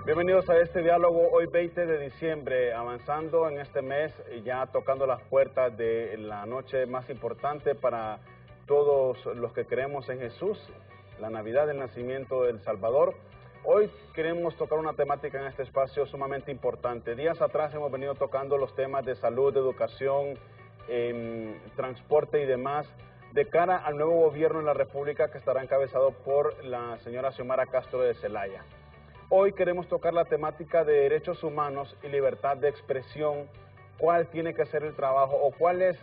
Bienvenidos a este diálogo hoy 20 de diciembre, avanzando en este mes, ya tocando las puertas de la noche más importante para todos los que creemos en Jesús, la Navidad del nacimiento del Salvador. Hoy queremos tocar una temática en este espacio sumamente importante. Días atrás hemos venido tocando los temas de salud, de educación, transporte y demás, de cara al nuevo gobierno en la República que estará encabezado por la señora Xiomara Castro de Zelaya. Hoy queremos tocar la temática de derechos humanos y libertad de expresión, cuál tiene que ser el trabajo o cuál es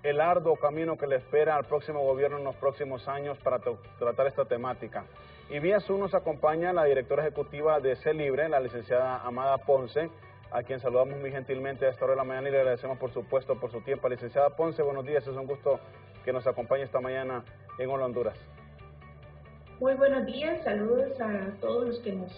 el arduo camino que le espera al próximo gobierno en los próximos años para tratar esta temática. Y vía Zoom nos acompaña la directora ejecutiva de C Libre, la licenciada Amada Ponce, a quien saludamos muy gentilmente a esta hora de la mañana y le agradecemos por supuesto por su tiempo. Licenciada Ponce, buenos días, es un gusto que nos acompañe esta mañana en Hola Honduras. Muy buenos días, saludos a todos los que nos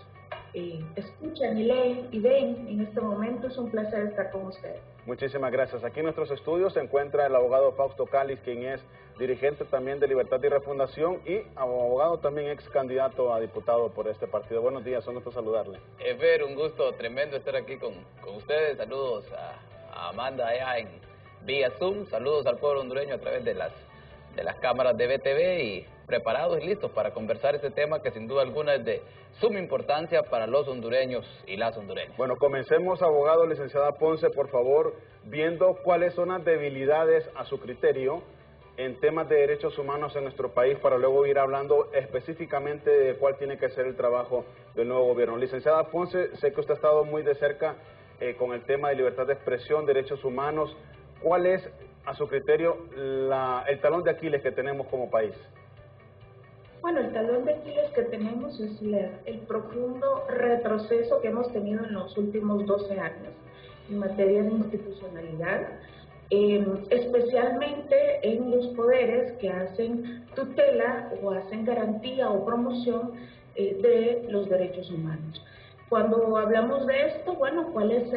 escuchan y leen y ven en este momento. Es un placer estar con ustedes. Muchísimas gracias. Aquí en nuestros estudios se encuentra el abogado Fausto Cáliz, quien es dirigente también de Libertad y Refundación y abogado también ex candidato a diputado por este partido. Buenos días, un gusto saludarle. Efer, un gusto tremendo estar aquí con ustedes. Saludos a Amanda allá en vía Zoom, saludos al pueblo hondureño a través de las cámaras de BTV y preparados y listos para conversar este tema que sin duda alguna es de suma importancia para los hondureños y las hondureñas. Bueno, comencemos, abogado, licenciada Ponce, por favor, viendo cuáles son las debilidades a su criterio en temas de derechos humanos en nuestro país, para luego ir hablando específicamente de cuál tiene que ser el trabajo del nuevo gobierno. Licenciada Ponce, sé que usted ha estado muy de cerca con el tema de libertad de expresión, derechos humanos. ¿Cuál es, a su criterio, el talón de Aquiles que tenemos como país? Bueno, el talón de Aquiles que tenemos es el profundo retroceso que hemos tenido en los últimos 12 años en materia de institucionalidad, especialmente en los poderes que hacen tutela o hacen garantía o promoción de los derechos humanos. Cuando hablamos de esto, bueno, ¿cuáles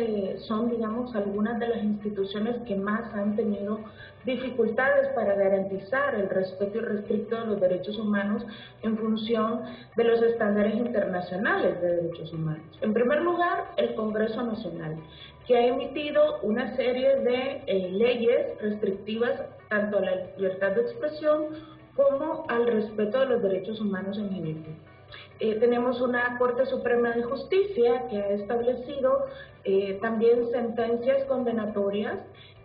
son, digamos, algunas de las instituciones que más han tenido dificultades para garantizar el respeto irrestricto de los derechos humanos en función de los estándares internacionales de derechos humanos? En primer lugar, el Congreso Nacional, que ha emitido una serie de leyes restrictivas tanto a la libertad de expresión como al respeto de los derechos humanos en general. Tenemos una Corte Suprema de Justicia que ha establecido también sentencias condenatorias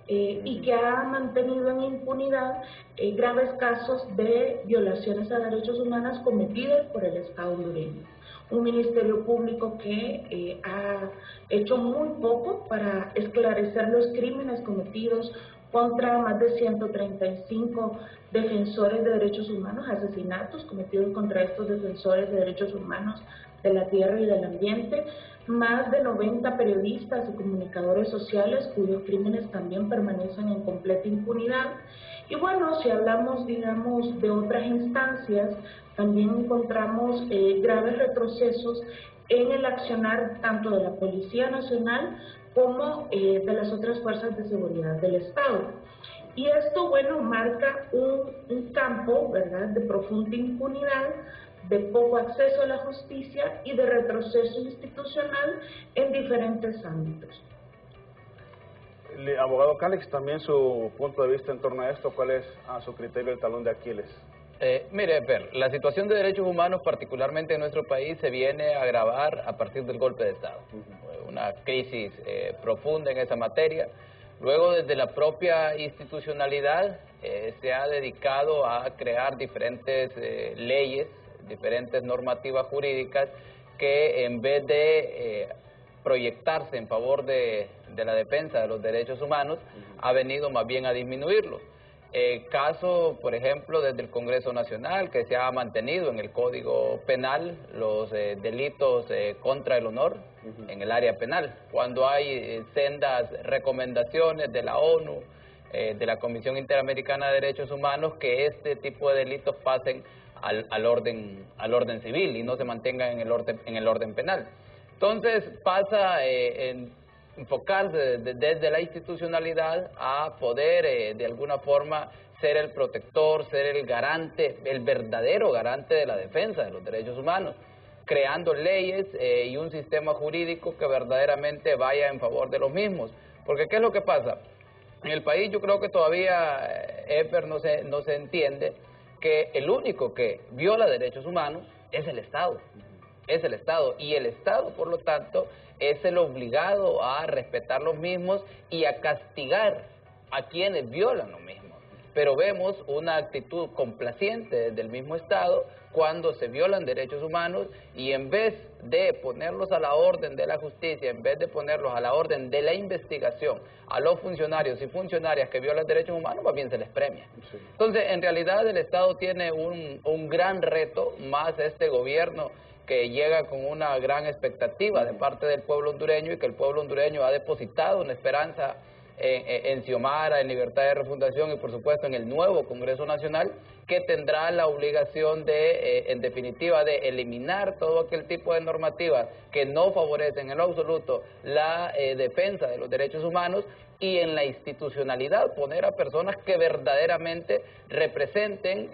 y que ha mantenido en impunidad graves casos de violaciones a derechos humanos cometidos por el Estado hondureño. Un Ministerio Público que ha hecho muy poco para esclarecer los crímenes cometidos contra más de 135 defensores de derechos humanos, asesinatos cometidos contra estos defensores de derechos humanos de la tierra y del ambiente, más de 90 periodistas y comunicadores sociales cuyos crímenes también permanecen en completa impunidad. Y bueno, si hablamos, digamos, de otras instancias, también encontramos graves retrocesos en el accionar tanto de la Policía Nacional como de las otras fuerzas de seguridad del Estado. Y esto, bueno, marca un campo, ¿verdad?, de profunda impunidad, de poco acceso a la justicia y de retroceso institucional en diferentes ámbitos. Abogado Cáliz, también su punto de vista en torno a esto, ¿cuál es, a su criterio, el talón de Aquiles? Mire, Per, la situación de derechos humanos, particularmente en nuestro país, se viene a agravar a partir del golpe de Estado. Una crisis profunda en esa materia. Luego, desde la propia institucionalidad, se ha dedicado a crear diferentes leyes, diferentes normativas jurídicas que, en vez de proyectarse en favor de la defensa de los derechos humanos, ha venido más bien a disminuirlos. Caso, por ejemplo, desde el Congreso Nacional, que se ha mantenido en el Código Penal los delitos contra el honor en el área penal, cuando hay sendas recomendaciones de la ONU, de la Comisión Interamericana de Derechos Humanos, que este tipo de delitos pasen al orden civil y no se mantengan en el orden penal. Entonces pasa en enfocarse desde la institucionalidad a poder de alguna forma ser el protector, ser el garante, el verdadero garante de la defensa de los derechos humanos. creando leyes y un sistema jurídico que verdaderamente vaya en favor de los mismos. Porque ¿qué es lo que pasa? En el país yo creo que todavía, Eper, no se entiende que el único que viola derechos humanos es el Estado. Es el Estado, y el Estado, por lo tanto, es el obligado a respetar los mismos y a castigar a quienes violan los mismos. Pero vemos una actitud complaciente del mismo Estado cuando se violan derechos humanos, y en vez de ponerlos a la orden de la justicia, en vez de ponerlos a la orden de la investigación a los funcionarios y funcionarias que violan derechos humanos, más bien se les premia. Sí. Entonces, en realidad el Estado tiene un gran reto, más este gobierno que llega con una gran expectativa de parte del pueblo hondureño, y que el pueblo hondureño ha depositado una esperanza en Xiomara, en Libertad de Refundación y por supuesto en el nuevo Congreso Nacional, que tendrá la obligación de, en definitiva, de eliminar todo aquel tipo de normativas que no favorecen en lo absoluto la defensa de los derechos humanos, y en la institucionalidad poner a personas que verdaderamente representen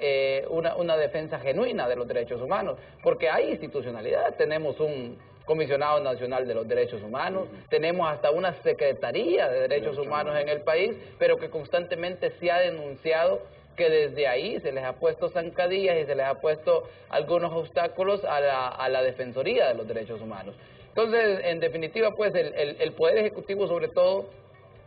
una defensa genuina de los derechos humanos, porque hay institucionalidad. Tenemos un Comisionado Nacional de los Derechos Humanos, tenemos hasta una Secretaría de Derechos Humanos en el país, pero que constantemente se ha denunciado que desde ahí se les ha puesto zancadillas y se les ha puesto algunos obstáculos a la Defensoría de los Derechos Humanos. Entonces, en definitiva, pues el Poder Ejecutivo, sobre todo,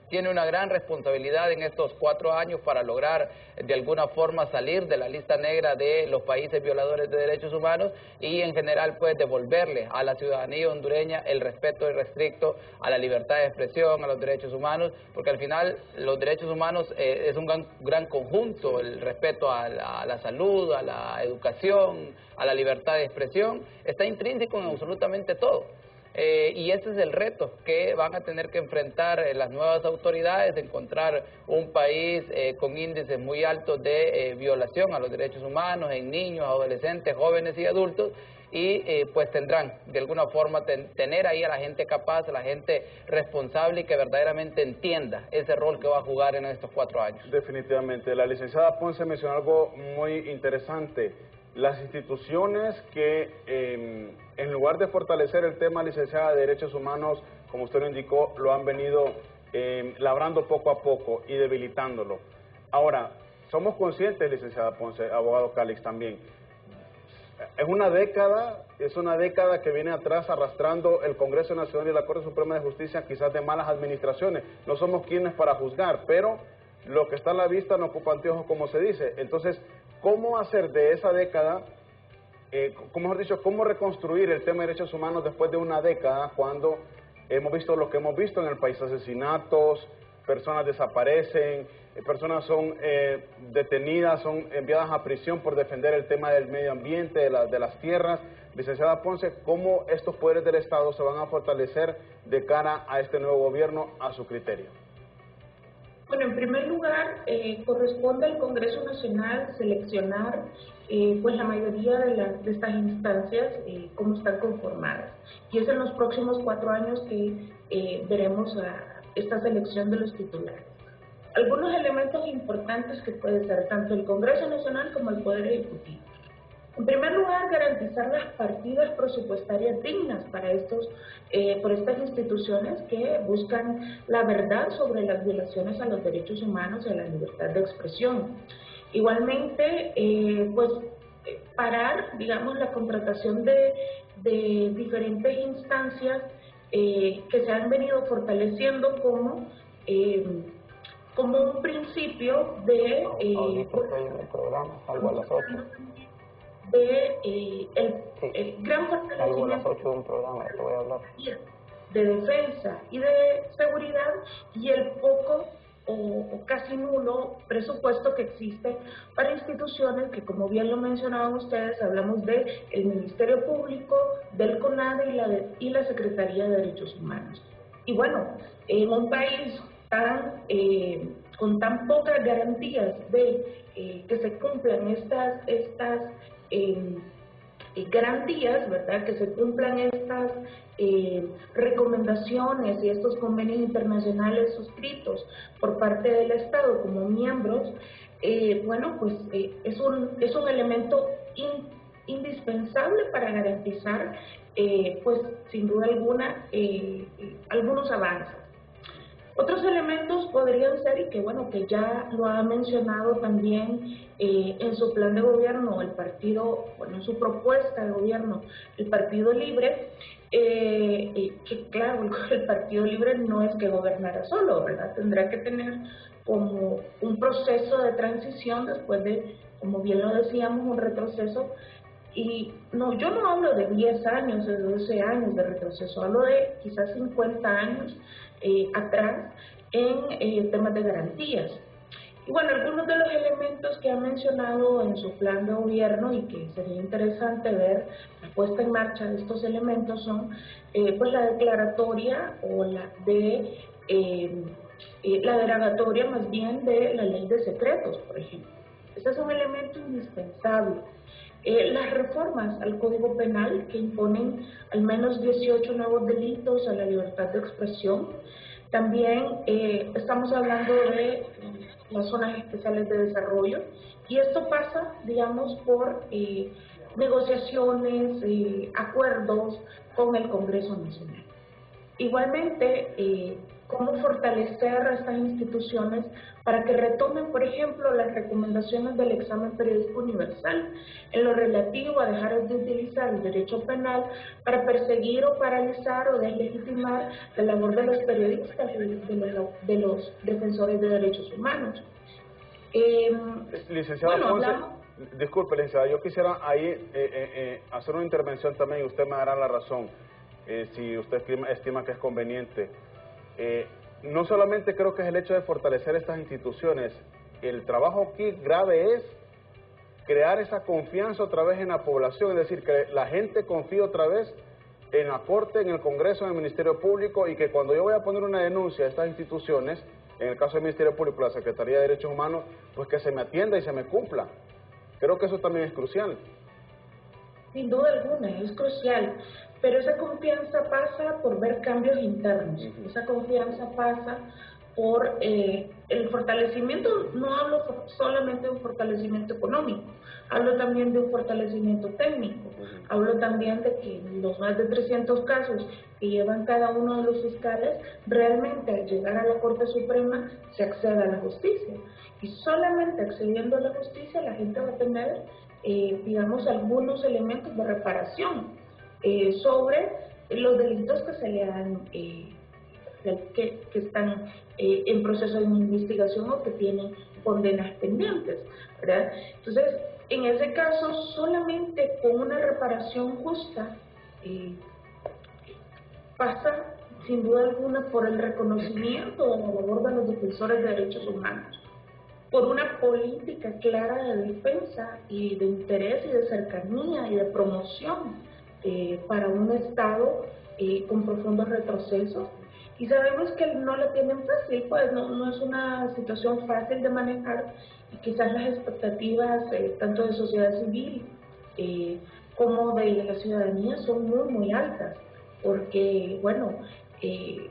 tiene una gran responsabilidad en estos 4 años para lograr de alguna forma salir de la lista negra de los países violadores de derechos humanos, y en general pues devolverle a la ciudadanía hondureña el respeto irrestricto a la libertad de expresión, a los derechos humanos, porque al final los derechos humanos es un gran conjunto. El respeto a la salud, a la educación, a la libertad de expresión, está intrínseco en absolutamente todo. Y ese es el reto que van a tener que enfrentar las nuevas autoridades: encontrar un país con índices muy altos de violación a los derechos humanos en niños, adolescentes, jóvenes y adultos, y pues tendrán de alguna forma tener ahí a la gente capaz, a la gente responsable y que verdaderamente entienda ese rol que va a jugar en estos 4 años. Definitivamente. La licenciada Ponce mencionó algo muy interesante. Las instituciones que, en lugar de fortalecer el tema, licenciada, de derechos humanos, como usted lo indicó, lo han venido labrando poco a poco y debilitándolo. Ahora, somos conscientes, licenciada Ponce, abogado Calix también, es una década que viene atrás arrastrando el Congreso Nacional y la Corte Suprema de Justicia, quizás de malas administraciones. No somos quienes para juzgar, pero lo que está a la vista no ocupa anteojos, como se dice. Entonces, ¿cómo hacer de esa década, mejor dicho, cómo reconstruir el tema de derechos humanos después de una década, cuando hemos visto lo que hemos visto en el país? Asesinatos, personas desaparecen, personas son detenidas, son enviadas a prisión por defender el tema del medio ambiente, de las tierras. Licenciada Ponce, ¿cómo estos poderes del Estado se van a fortalecer de cara a este nuevo gobierno, a su criterio? Bueno, en primer lugar, corresponde al Congreso Nacional seleccionar pues la mayoría de estas instancias, cómo están conformadas. Y es en los próximos 4 años que veremos esta selección de los titulares. Algunos elementos importantes que puede ser tanto el Congreso Nacional como el Poder Ejecutivo. En primer lugar, garantizar las partidas presupuestarias dignas para por estas instituciones que buscan la verdad sobre las violaciones a los derechos humanos y a la libertad de expresión. Igualmente, parar, digamos, la contratación de diferentes instancias que se han venido fortaleciendo como un principio de... el gran fortalecimiento de defensa y de seguridad, y el poco o casi nulo presupuesto que existe para instituciones que, como bien lo mencionaban ustedes, hablamos de el Ministerio Público, del CONADE y la Secretaría de Derechos Humanos. Y bueno, en un país con tan pocas garantías de que se cumplan estas garantías, ¿verdad?, que se cumplan estas recomendaciones y estos convenios internacionales suscritos por parte del Estado como miembros, es un elemento indispensable para garantizar, pues sin duda alguna, algunos avances. Otros elementos podrían ser, y que bueno, que ya lo ha mencionado también en su plan de gobierno el partido, bueno, en su propuesta de gobierno, el Partido Libre, que claro, el Partido Libre no es que gobernara solo, ¿verdad? Tendrá que tener como un proceso de transición después de, como bien lo decíamos, un retroceso. Y no, yo no hablo de 10 años, de 12 años de retroceso, hablo de quizás 50 años atrás en temas de garantías. Y bueno, algunos de los elementos que ha mencionado en su plan de gobierno y que sería interesante ver la puesta en marcha de estos elementos son pues la declaratoria o la derogatoria más bien de la ley de secretos, por ejemplo. Ese es un elemento indispensable. Las reformas al Código Penal que imponen al menos 18 nuevos delitos a la libertad de expresión. También estamos hablando de las zonas especiales de desarrollo y esto pasa, digamos, por negociaciones, acuerdos con el Congreso Nacional. Igualmente, cómo fortalecer a estas instituciones para que retomen, por ejemplo, las recomendaciones del examen periodístico universal en lo relativo a dejar de utilizar el derecho penal para perseguir o paralizar o deslegitimar la labor de los periodistas y de los defensores de derechos humanos. Licenciada bueno, Ponce, disculpe, licenciada, yo quisiera ahí hacer una intervención también y usted me dará la razón, si usted estima que es conveniente. No solamente creo que es el hecho de fortalecer estas instituciones, el trabajo aquí grave es crear esa confianza otra vez en la población, es decir, que la gente confíe otra vez en la Corte, en el Congreso, en el Ministerio Público, y que cuando yo voy a poner una denuncia a estas instituciones, en el caso del Ministerio Público, la Secretaría de Derechos Humanos, pues que se me atienda y se me cumpla. Creo que eso también es crucial. Sin duda alguna, es crucial, pero esa confianza pasa por ver cambios internos, esa confianza pasa por el fortalecimiento, no hablo solamente de un fortalecimiento económico, hablo también de un fortalecimiento técnico, hablo también de que los más de 300 casos que llevan cada uno de los fiscales, realmente al llegar a la Corte Suprema se acceda a la justicia, y solamente accediendo a la justicia la gente va a tener digamos, algunos elementos de reparación sobre los delitos que se le han, que están en proceso de investigación o que tienen condenas pendientes, ¿verdad? Entonces, en ese caso, solamente con una reparación justa pasa, sin duda alguna, por el reconocimiento de la labor de los defensores de derechos humanos, por una política clara de defensa y de interés y de cercanía y de promoción para un Estado con profundos retrocesos. Y sabemos que no la tienen fácil, pues no es una situación fácil de manejar y quizás las expectativas tanto de sociedad civil como de la ciudadanía son muy altas, porque bueno,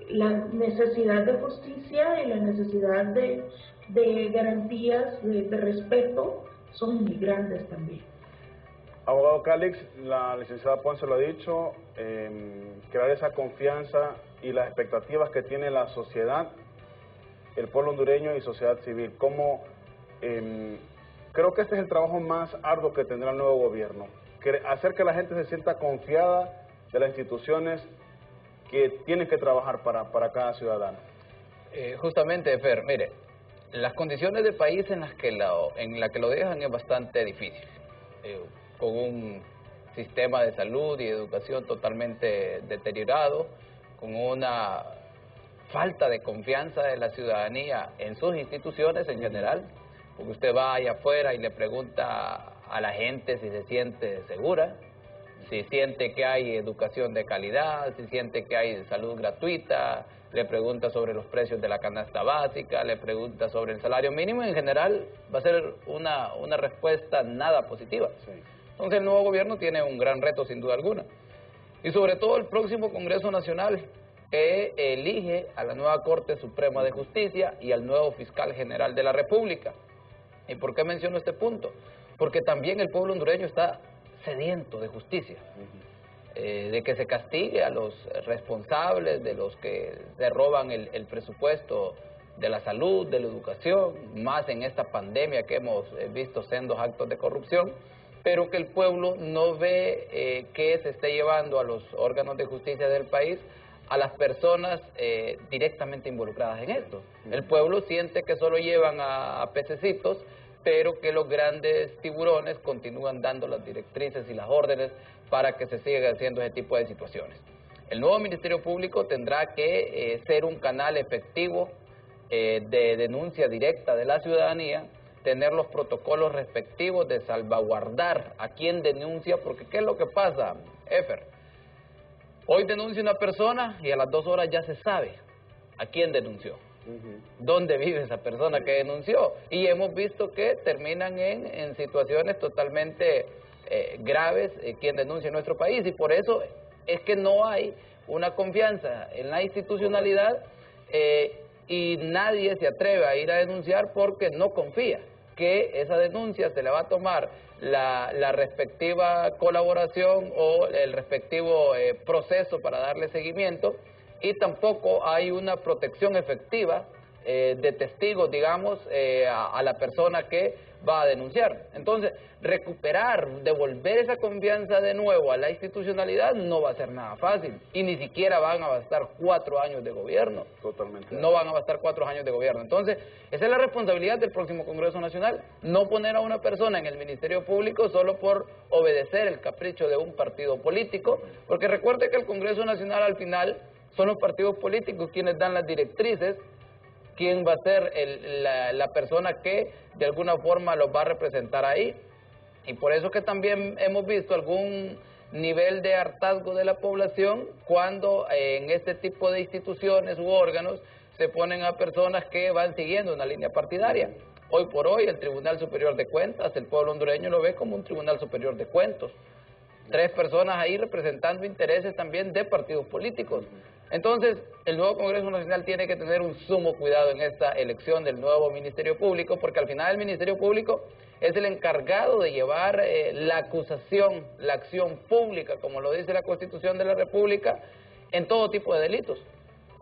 la necesidad de justicia y la necesidad de garantías de respeto son muy grandes también. Abogado Calix, la licenciada Ponce lo ha dicho, crear esa confianza y las expectativas que tiene la sociedad, el pueblo hondureño y sociedad civil. Creo que este es el trabajo más arduo que tendrá el nuevo gobierno, hacer que la gente se sienta confiada de las instituciones que tienen que trabajar para cada ciudadano. Justamente, Fer, mire, las condiciones del país en las que lo dejan es bastante difícil, con un sistema de salud y educación totalmente deteriorado, con una falta de confianza de la ciudadanía en sus instituciones en general, porque usted va allá afuera y le pregunta a la gente si se siente segura, si siente que hay educación de calidad, si siente que hay salud gratuita, le pregunta sobre los precios de la canasta básica, le pregunta sobre el salario mínimo, en general va a ser una respuesta nada positiva. Sí. Entonces el nuevo gobierno tiene un gran reto sin duda alguna. Y sobre todo el próximo Congreso Nacional, que elige a la nueva Corte Suprema de Justicia y al nuevo Fiscal General de la República. ¿Y por qué menciono este punto? Porque también el pueblo hondureño está sediento de justicia, de que se castigue a los responsables, de los que se roban el presupuesto de la salud, de la educación, más en esta pandemia que hemos visto sendos actos de corrupción, pero que el pueblo no ve que se esté llevando a los órganos de justicia del país a las personas directamente involucradas en esto. El pueblo siente que solo llevan a pececitos, pero que los grandes tiburones continúan dando las directrices y las órdenes para que se siga haciendo ese tipo de situaciones. El nuevo Ministerio Público tendrá que ser un canal efectivo de denuncia directa de la ciudadanía, tener los protocolos respectivos de salvaguardar a quien denuncia, porque ¿qué es lo que pasa, Efer? Hoy denuncia una persona y a las 2 horas ya se sabe a quién denunció, dónde vive esa persona que denunció, y hemos visto que terminan en situaciones totalmente graves quien denuncia en nuestro país, y por eso es que no hay una confianza en la institucionalidad y nadie se atreve a ir a denunciar porque no confía que esa denuncia se le va a tomar la respectiva colaboración o el respectivo proceso para darle seguimiento, y tampoco hay una protección efectiva de testigos, digamos, a la persona que va a denunciar. Entonces, recuperar, devolver esa confianza de nuevo a la institucionalidad no va a ser nada fácil, y ni siquiera van a bastar 4 años de gobierno. Totalmente. No van a bastar 4 años de gobierno. Entonces, esa es la responsabilidad del próximo Congreso Nacional, no poner a una persona en el Ministerio Público solo por obedecer el capricho de un partido político, porque recuerde que el Congreso Nacional al final son los partidos políticos quienes dan las directrices, quién va a ser la persona que de alguna forma los va a representar ahí. Y por eso que también hemos visto algún nivel de hartazgo de la población cuando en este tipo de instituciones u órganos se ponen a personas que van siguiendo una línea partidaria. Hoy por hoy el Tribunal Superior de Cuentas, el pueblo hondureño lo ve como un Tribunal Superior de Cuentos. 3 personas ahí representando intereses también de partidos políticos. Entonces, el nuevo Congreso Nacional tiene que tener un sumo cuidado en esta elección del nuevo Ministerio Público, porque al final el Ministerio Público es el encargado de llevar la acusación, la acción pública, como lo dice la Constitución de la República, en todo tipo de delitos.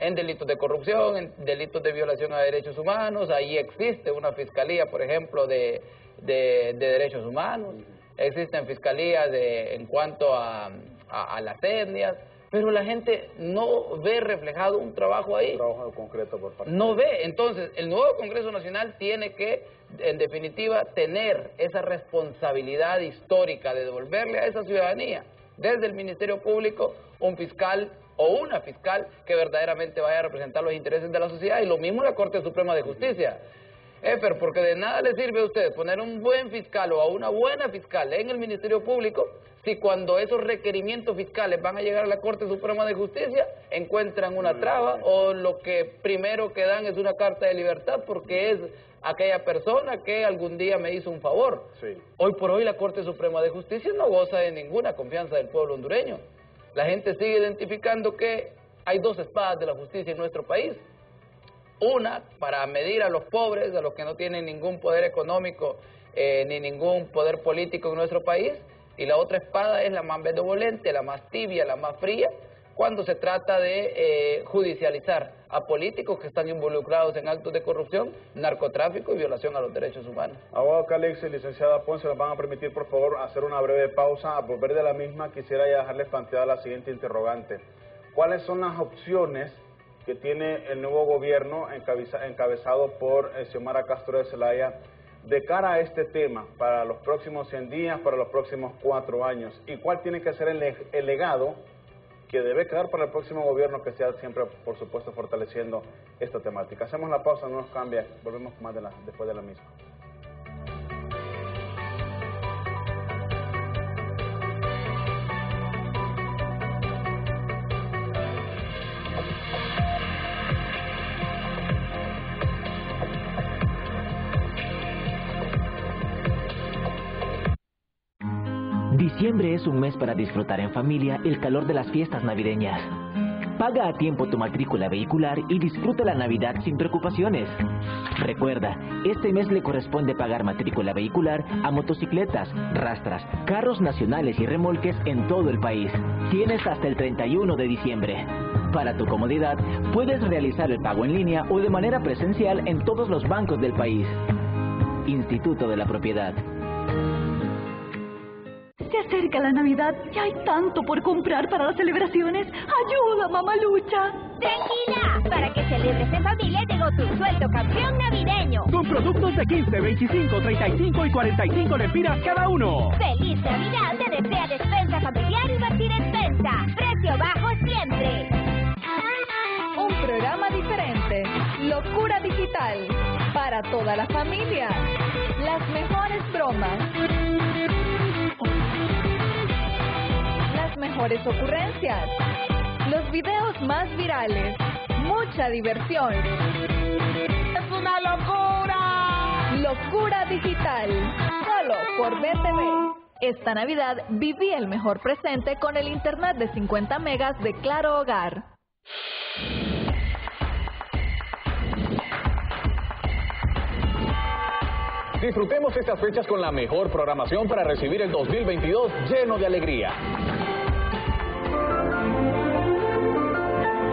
En delitos de corrupción, en delitos de violación a derechos humanos. Ahí existe una fiscalía, por ejemplo, de derechos humanos. Existen fiscalías en cuanto a las etnias, pero la gente no ve reflejado un trabajo ahí. Un trabajo concreto por parte. No ve. Entonces, el nuevo Congreso Nacional tiene que, en definitiva, tener esa responsabilidad histórica de devolverle a esa ciudadanía, desde el Ministerio Público, un fiscal o una fiscal que verdaderamente vaya a representar los intereses de la sociedad, y lo mismo la Corte Suprema de Justicia. Efer, porque de nada le sirve a usted poner un buen fiscal o a una buena fiscal en el Ministerio Público si cuando esos requerimientos fiscales van a llegar a la Corte Suprema de Justicia encuentran una traba, o lo que primero que dan es una carta de libertad porque es aquella persona que algún día me hizo un favor. Sí. Hoy por hoy la Corte Suprema de Justicia no goza de ninguna confianza del pueblo hondureño. La gente sigue identificando que hay 2 espadas de la justicia en nuestro país. Una para medir a los pobres, a los que no tienen ningún poder económico ni ningún poder político en nuestro país, y la otra espada es la más benevolente, la más tibia, la más fría, cuando se trata de judicializar a políticos que están involucrados en actos de corrupción, narcotráfico y violación a los derechos humanos. Abogado Calix y licenciada Ponce, nos van a permitir por favor hacer una breve pausa. A volver de la misma quisiera ya dejarles planteada la siguiente interrogante: ¿cuáles son las opciones que tiene el nuevo gobierno encabezado por Xiomara Castro de Zelaya de cara a este tema para los próximos 100 días, para los próximos 4 años? ¿Y cuál tiene que ser el legado que debe quedar para el próximo gobierno, que sea siempre, por supuesto, fortaleciendo esta temática? Hacemos la pausa, no nos cambia, volvemos más después de la misma. Diciembre es un mes para disfrutar en familia el calor de las fiestas navideñas. Paga a tiempo tu matrícula vehicular y disfruta la Navidad sin preocupaciones. Recuerda, este mes le corresponde pagar matrícula vehicular a motocicletas, rastras, carros nacionales y remolques en todo el país. Tienes hasta el 31 de diciembre. Para tu comodidad, puedes realizar el pago en línea o de manera presencial en todos los bancos del país. Instituto de la Propiedad. Se acerca la Navidad y hay tanto por comprar para las celebraciones. ¡Ayuda, mamalucha! ¡Tranquila! Para que celebres en familia llegó tu sueldo campeón navideño. Con productos de 15, 25, 35 y 45 lempiras cada uno. ¡Feliz Navidad! Te desea Despensa Familiar y Martín Despensa. Precio bajo siempre. Un programa diferente. Locura digital. Para toda la familia. Las mejores bromas. Las mejores ocurrencias. Los videos más virales. Mucha diversión. ¡Es una locura! Locura digital. Solo por BTV. Esta Navidad viví el mejor presente con el internet de 50 megas de Claro Hogar. Disfrutemos estas fechas con la mejor programación para recibir el 2022 lleno de alegría.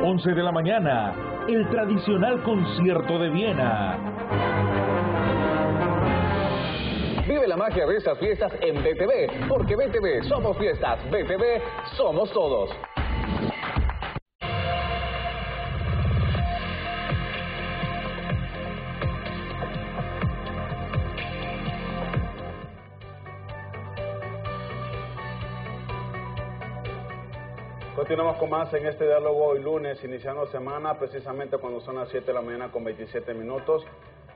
11 de la mañana, el tradicional concierto de Viena. Vive la magia de estas fiestas en BTV, porque BTV somos fiestas, BTV somos todos. Continuamos con más en este diálogo hoy lunes, iniciando semana, precisamente cuando son las 7 de la mañana con 27 minutos,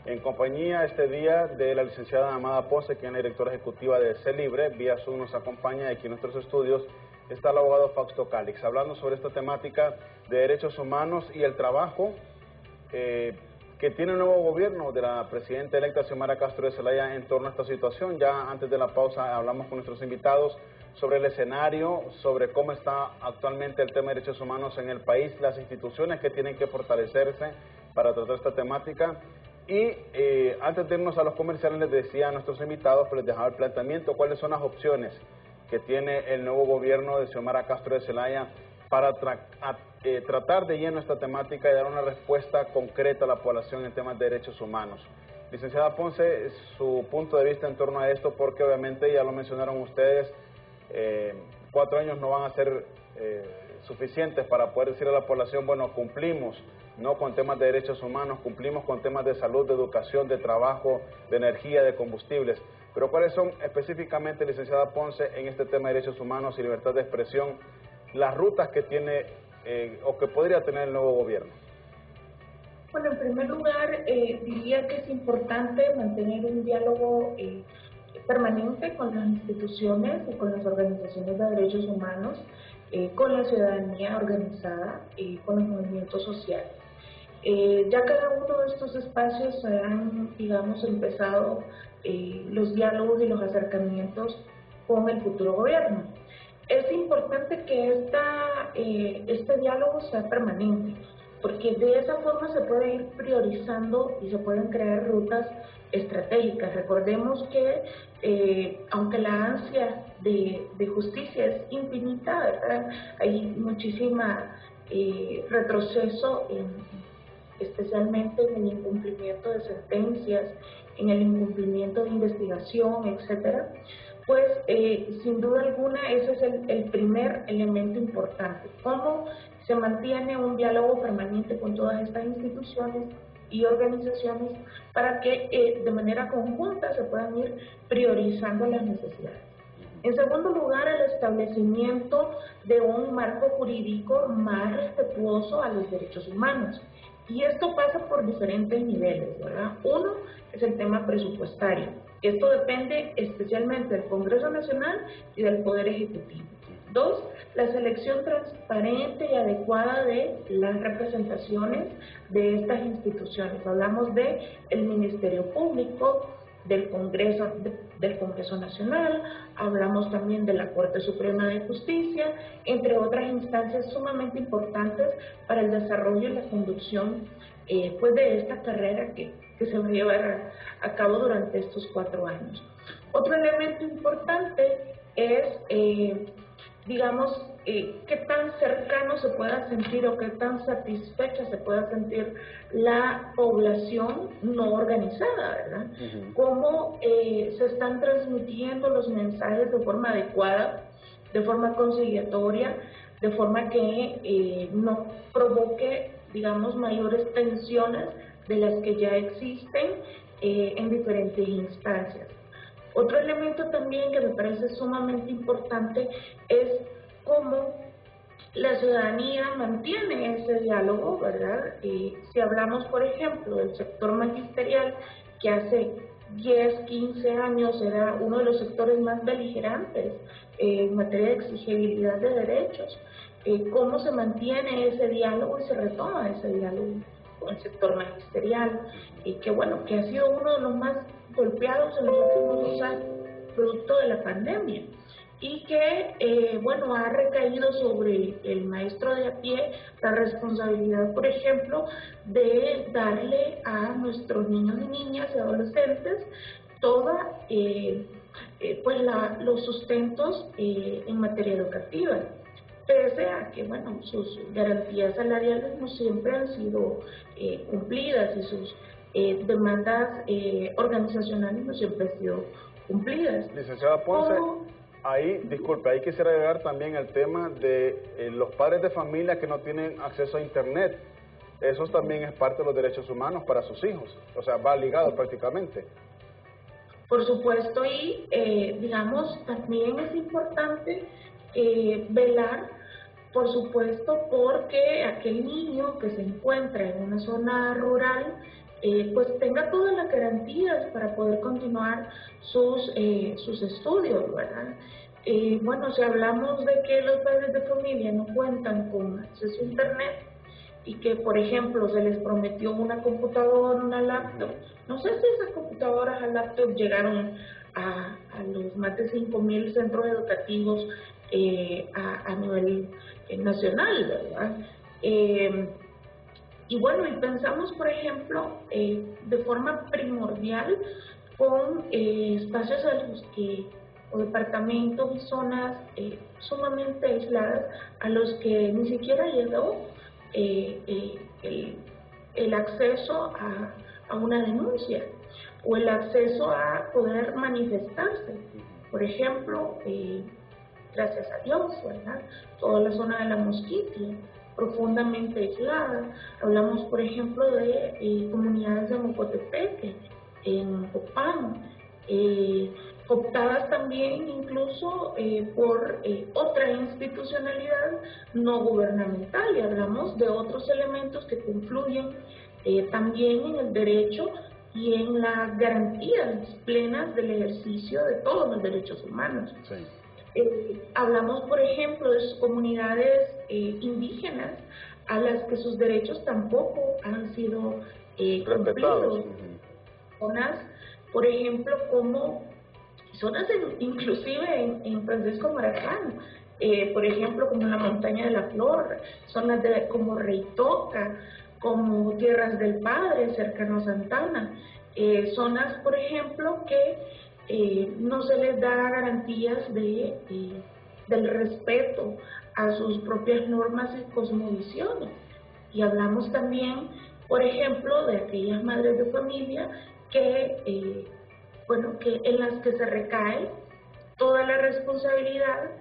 en compañía este día de la licenciada Amada Ponce, quien es la directora ejecutiva de CELIBRE. Vía Zoom nos acompaña aquí en nuestros estudios está el abogado Fausto Calix, hablando sobre esta temática de derechos humanos y el trabajo que tiene el nuevo gobierno de la presidenta electa Xiomara Castro de Zelaya en torno a esta situación. Ya antes de la pausa hablamos con nuestros invitados sobre el escenario, sobre cómo está actualmente el tema de derechos humanos en el país, las instituciones que tienen que fortalecerse para tratar esta temática. Y antes de irnos a los comerciales, les decía a nuestros invitados, pues les dejaba el planteamiento, cuáles son las opciones que tiene el nuevo gobierno de Xiomara Castro de Zelaya para tratar de lleno esta temática y dar una respuesta concreta a la población en temas de derechos humanos. Licenciada Ponce, su punto de vista en torno a esto, porque obviamente ya lo mencionaron ustedes, 4 años no van a ser suficientes para poder decir a la población, bueno, cumplimos no con temas de derechos humanos, cumplimos con temas de salud, de educación, de trabajo, de energía, de combustibles. Pero ¿cuáles son específicamente, licenciada Ponce, en este tema de derechos humanos y libertad de expresión, las rutas que tiene o que podría tener el nuevo gobierno? Bueno, en primer lugar, diría que es importante mantener un diálogo permanente con las instituciones y con las organizaciones de derechos humanos, con la ciudadanía organizada y con los movimientos sociales. Ya cada uno de estos espacios han, digamos, empezado los diálogos y los acercamientos con el futuro gobierno. Es importante que este diálogo sea permanente, porque de esa forma se puede ir priorizando y se pueden crear rutas estratégicas. Recordemos que aunque la ansia de justicia es infinita, ¿verdad?, hay muchísima retroceso especialmente en el incumplimiento de sentencias, en el incumplimiento de investigación, etcétera. Pues sin duda alguna ese es el primer elemento importante. ¿Cómo se mantiene un diálogo permanente con todas estas instituciones y organizaciones para que de manera conjunta se puedan ir priorizando las necesidades? En segundo lugar, el establecimiento de un marco jurídico más respetuoso a los derechos humanos. Y esto pasa por diferentes niveles, ¿verdad? Uno es el tema presupuestario. Esto depende especialmente del Congreso Nacional y del Poder Ejecutivo. 2, la selección transparente y adecuada de las representaciones de estas instituciones. Hablamos de el Ministerio Público, del Congreso Nacional, hablamos también de la Corte Suprema de Justicia, entre otras instancias sumamente importantes para el desarrollo y la conducción pues de esta carrera que se va a llevar a cabo durante estos 4 años. Otro elemento importante es, digamos, qué tan cercano se pueda sentir o qué tan satisfecha se pueda sentir la población no organizada, ¿verdad? Cómo se están transmitiendo los mensajes de forma adecuada, de forma conciliatoria, de forma que no provoque, digamos, mayores tensiones de las que ya existen en diferentes instancias. Otro elemento también que me parece sumamente importante es cómo la ciudadanía mantiene ese diálogo, ¿verdad? Si hablamos, por ejemplo, del sector magisterial, que hace 10, 15 años era uno de los sectores más beligerantes en materia de exigibilidad de derechos, cómo se mantiene ese diálogo y se retoma ese diálogo con el sector magisterial, que bueno, que ha sido uno de los más golpeados en los últimos 2 años, producto de la pandemia, y que, bueno, ha recaído sobre el maestro de a pie la responsabilidad, por ejemplo, de darle a nuestros niños y niñas y adolescentes toda, pues los sustentos en materia educativa, pese a que, bueno, sus garantías salariales no siempre han sido cumplidas y sus demandas organizacionales no siempre han sido cumplidas. Licenciada Ponce, ahí, disculpe, ahí quisiera agregar también el tema de los padres de familia que no tienen acceso a Internet. Eso también es parte de los derechos humanos para sus hijos, o sea, va ligado prácticamente. Por supuesto, y digamos, también es importante velar, por supuesto, porque aquel niño que se encuentra en una zona rural pues tenga todas las garantías para poder continuar sus estudios, ¿verdad? Bueno, si hablamos de que los padres de familia no cuentan con acceso a Internet y que, por ejemplo, se les prometió una computadora, una laptop, no sé si esas computadoras o laptops llegaron a los más de 5.000 centros educativos a nivel nacional, ¿verdad? Y bueno, y pensamos, por ejemplo, de forma primordial con espacios a los que, o departamentos y zonas sumamente aisladas a los que ni siquiera llegó el acceso a una denuncia o el acceso a poder manifestarse. Por ejemplo, gracias a Dios, ¿verdad? Toda la zona de la Mosquitia, profundamente aislada. Hablamos, por ejemplo, de comunidades de Mocotepeque, en Copán, cooptadas también incluso por otra institucionalidad no gubernamental, y hablamos de otros elementos que confluyen también en el derecho y en las garantías plenas del ejercicio de todos los derechos humanos. Sí. Hablamos, por ejemplo, de comunidades indígenas a las que sus derechos tampoco han sido cumplidos. Zonas, por ejemplo, como zonas inclusive en Francisco Maraján, por ejemplo, como la Montaña de la Flor, zonas como Reitoca, como Tierras del Padre, cercano a Santana, zonas, por ejemplo, que no se les da garantías del respeto a sus propias normas y cosmovisiones. Y hablamos también, por ejemplo, de aquellas madres de familia que, bueno, que en las que se recae toda la responsabilidad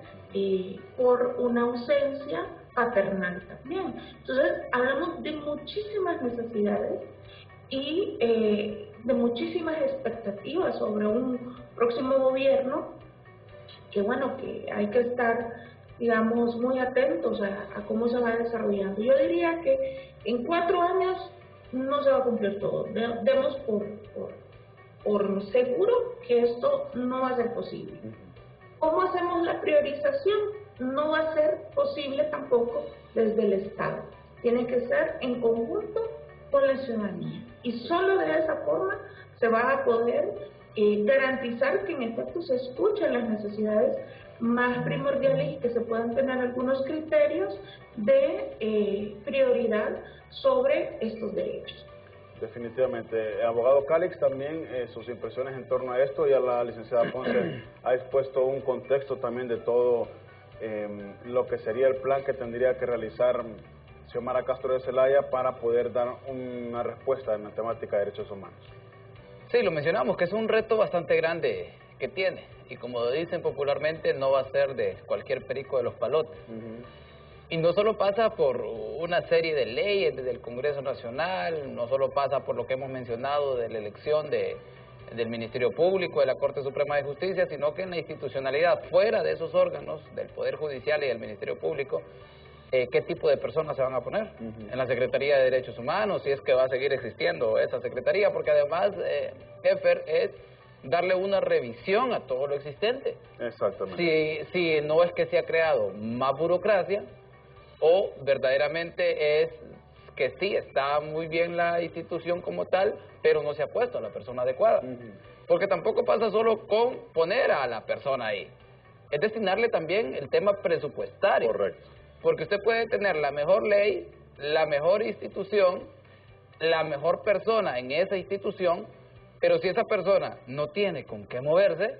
por una ausencia paternal también. Entonces, hablamos de muchísimas necesidades y de muchísimas expectativas sobre un próximo gobierno que, bueno, que hay que estar, digamos, muy atentos a cómo se va desarrollando. Yo diría que en 4 años no se va a cumplir todo. Demos por seguro que esto no va a ser posible. ¿Cómo hacemos la priorización? No va a ser posible tampoco desde el Estado. Tiene que ser en conjunto con la ciudadanía. Y solo de esa forma se va a poder garantizar que en efecto se escuchen las necesidades más primordiales y que se puedan tener algunos criterios de prioridad sobre estos derechos. Definitivamente. Abogado Calix, también sus impresiones en torno a esto. Ya la licenciada Ponce ha expuesto un contexto también de todo lo que sería el plan que tendría que realizar Xiomara Castro de Zelaya para poder dar una respuesta en la temática de derechos humanos. Sí, lo mencionamos, que es un reto bastante grande que tiene, y como dicen popularmente, no va a ser de cualquier perico de los palotes. Y no solo pasa por una serie de leyes desde el Congreso Nacional, no solo pasa por lo que hemos mencionado de la elección del Ministerio Público, de la Corte Suprema de Justicia, sino que en la institucionalidad, fuera de esos órganos, del Poder Judicial y del Ministerio Público, qué tipo de personas se van a poner en la Secretaría de Derechos Humanos, si es que va a seguir existiendo esa Secretaría, porque además, EFER, es darle una revisión a todo lo existente. Exactamente. Si no es que se ha creado más burocracia, o verdaderamente es que sí, está muy bien la institución como tal, pero no se ha puesto a la persona adecuada. Porque tampoco pasa solo con poner a la persona ahí, es destinarle también el tema presupuestario. Correcto. Porque usted puede tener la mejor ley, la mejor institución, la mejor persona en esa institución, pero si esa persona no tiene con qué moverse,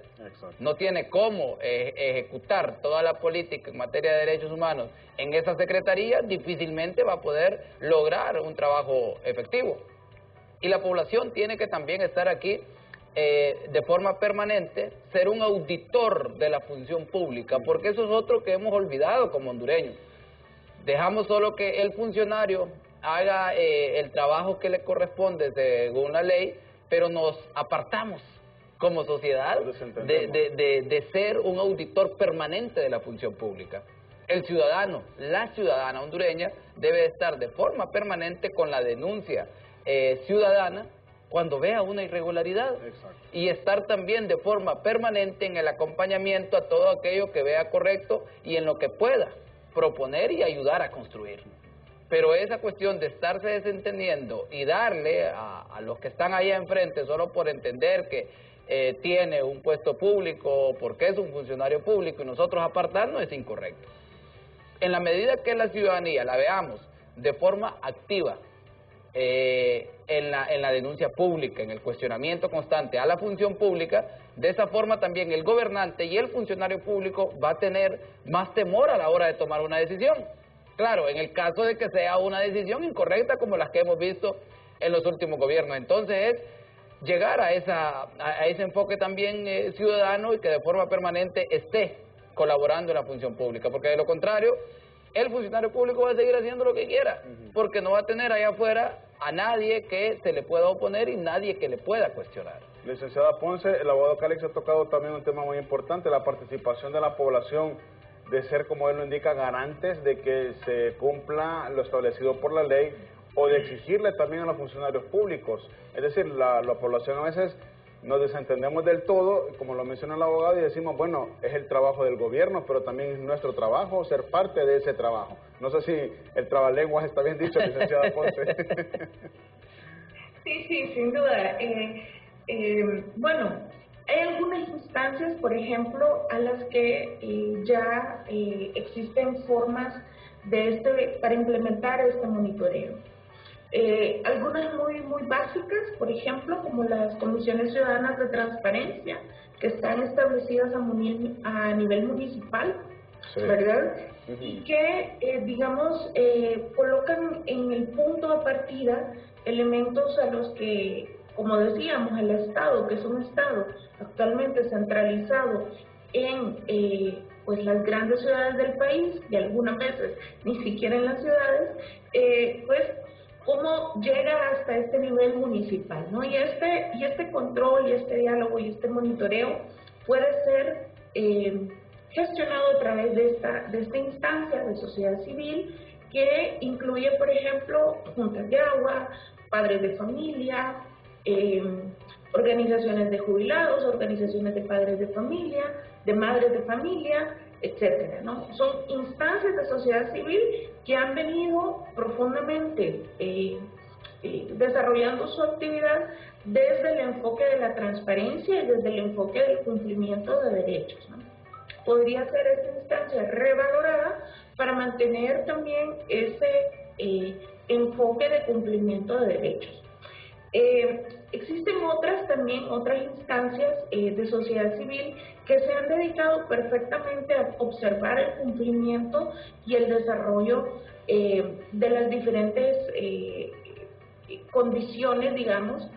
no tiene cómo ejecutar toda la política en materia de derechos humanos en esa secretaría, difícilmente va a poder lograr un trabajo efectivo. Y la población tiene que también estar aquí de forma permanente, ser un auditor de la función pública, porque eso es otro que hemos olvidado como hondureños. Dejamos solo que el funcionario haga el trabajo que le corresponde según la ley, pero nos apartamos como sociedad de ser un auditor permanente de la función pública. El ciudadano, la ciudadana hondureña debe estar de forma permanente con la denuncia ciudadana cuando vea una irregularidad. Y estar también de forma permanente en el acompañamiento a todo aquello que vea correcto y en lo que pueda proponer y ayudar a construir. Pero esa cuestión de estarse desentendiendo y darle a los que están allá enfrente solo por entender que tiene un puesto público, porque es un funcionario público, y nosotros apartarnos, es incorrecto. En la medida que la ciudadanía la veamos de forma activa en la denuncia pública, en el cuestionamiento constante a la función pública, de esa forma también el gobernante y el funcionario público va a tener más temor a la hora de tomar una decisión. Claro, en el caso de que sea una decisión incorrecta como las que hemos visto en los últimos gobiernos. Entonces es llegar a ese enfoque también ciudadano y que de forma permanente esté colaborando en la función pública, porque de lo contrario, el funcionario público va a seguir haciendo lo que quiera, porque no va a tener allá afuera a nadie que se le pueda oponer y nadie que le pueda cuestionar. Licenciada Ponce, el abogado Calix ha tocado también un tema muy importante, la participación de la población, de ser, como él lo indica, garantes de que se cumpla lo establecido por la ley, o de exigirle también a los funcionarios públicos. Es decir, la población a veces nos desentendemos del todo, como lo menciona el abogado, y decimos, bueno, es el trabajo del gobierno, pero también es nuestro trabajo ser parte de ese trabajo. No sé si el trabalenguas está bien dicho, licenciada Ponce. Sí, sin duda. Bueno, hay algunas instancias, por ejemplo, a las que ya existen formas para implementar este monitoreo. Algunas muy básicas, por ejemplo, como las comisiones ciudadanas de transparencia, que están establecidas a nivel municipal, ¿verdad? Y que, digamos, colocan en el punto de partida elementos a los que, como decíamos, el Estado, que es un Estado actualmente centralizado en pues las grandes ciudades del país, y algunas veces ni siquiera en las ciudades, pues cómo llega hasta este nivel municipal, ¿no? Y este control y este diálogo y este monitoreo puede ser gestionado a través de esta instancia de sociedad civil que incluye, por ejemplo, juntas de agua, padres de familia, organizaciones de jubilados, organizaciones de padres de familia, de madres de familia, etcétera, ¿no? Son instancias de sociedad civil que han venido profundamente desarrollando su actividad desde el enfoque de la transparencia y desde el enfoque del cumplimiento de derechos, ¿no? Podría ser esta instancia revalorada para mantener también ese enfoque de cumplimiento de derechos. Existen otras instancias de sociedad civil que se han dedicado perfectamente a observar el cumplimiento y el desarrollo de las diferentes condiciones, digamos,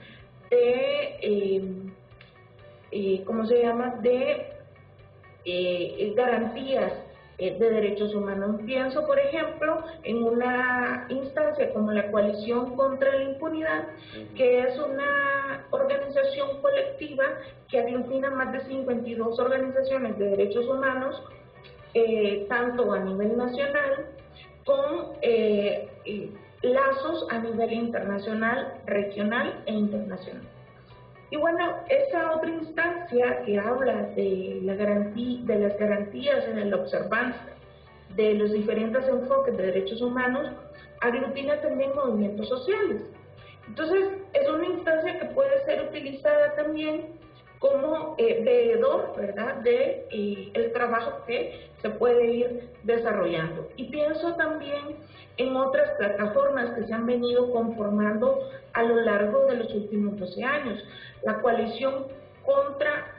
de garantías de derechos humanos. Pienso, por ejemplo, en una instancia como la Coalición contra la Impunidad, que es una organización colectiva que aglutina más de 52 organizaciones de derechos humanos, tanto a nivel nacional con lazos a nivel internacional, regional e internacional. Y bueno, esa otra instancia que habla de las garantías en la observancia de los diferentes enfoques de derechos humanos, aglutina también movimientos sociales. Entonces, es una instancia que puede ser utilizada también como veedor, ¿verdad?, de el trabajo que se puede ir desarrollando. Y pienso también en otras plataformas que se han venido conformando a lo largo de los últimos 12 años. La Coalición contra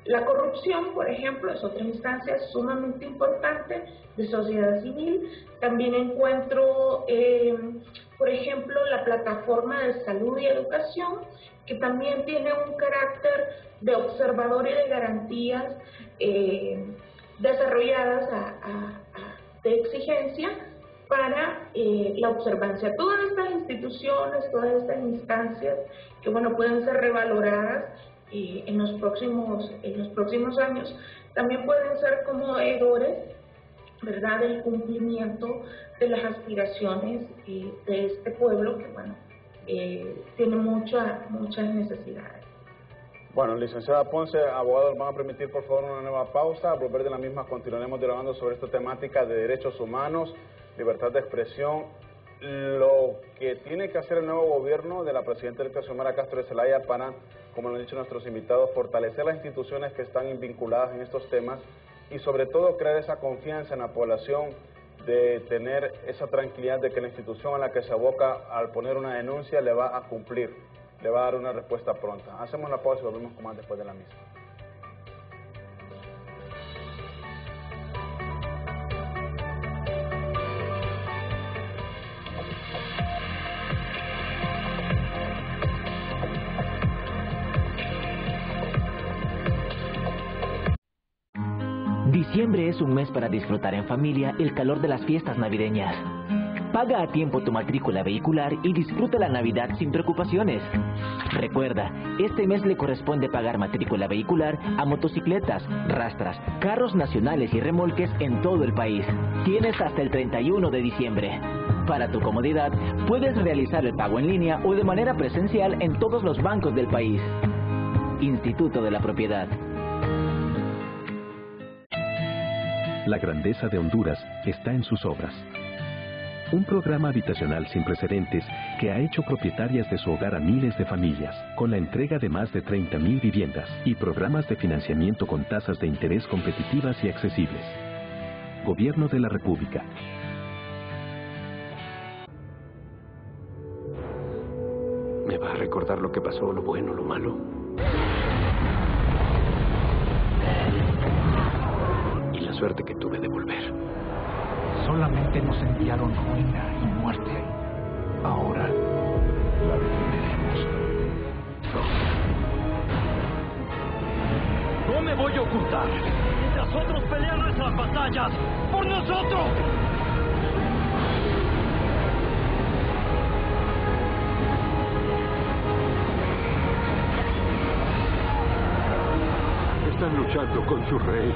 la Corrupción, por ejemplo, es otra instancia sumamente importante de sociedad civil. También encuentro, por ejemplo, la Plataforma de Salud y Educación, que también tiene un carácter de observador y de garantías desarrolladas de exigencia para la observancia. Todas estas instituciones, todas estas instancias que, bueno, pueden ser revaloradas en los próximos años, también pueden ser como veedores, ¿verdad?, del cumplimiento de las aspiraciones de este pueblo que, bueno, tiene muchas necesidades. Bueno, licenciada Ponce, abogados, van a permitir por favor una nueva pausa. Al volver de la misma continuaremos dialogando sobre esta temática de derechos humanos, libertad de expresión, lo que tiene que hacer el nuevo gobierno de la presidenta electa Xiomara Castro de Zelaya para, como lo han dicho nuestros invitados, fortalecer las instituciones que están vinculadas en estos temas y sobre todo crear esa confianza en la población, de tener esa tranquilidad de que la institución a la que se aboca al poner una denuncia le va a cumplir, le va a dar una respuesta pronta. Hacemos la pausa y volvemos con más después de la misma. Diciembre es un mes para disfrutar en familia el calor de las fiestas navideñas. Paga a tiempo tu matrícula vehicular y disfruta la Navidad sin preocupaciones. Recuerda, este mes le corresponde pagar matrícula vehicular a motocicletas, rastras, carros nacionales y remolques en todo el país. Tienes hasta el 31 de diciembre. Para tu comodidad, puedes realizar el pago en línea o de manera presencial en todos los bancos del país. Instituto de la Propiedad. La grandeza de Honduras está en sus obras. Un programa habitacional sin precedentes que ha hecho propietarias de su hogar a miles de familias, con la entrega de más de 30,000 viviendas y programas de financiamiento con tasas de interés competitivas y accesibles. Gobierno de la República. ¿Me va a recordar lo que pasó, lo bueno, lo malo? Y la suerte que tuve de volver. Solamente nos enviaron ruina y muerte. Ahora la defenderemos. No me voy a ocultar. Mientras otros pelean nuestras batallas por nosotros. Están luchando con su rey.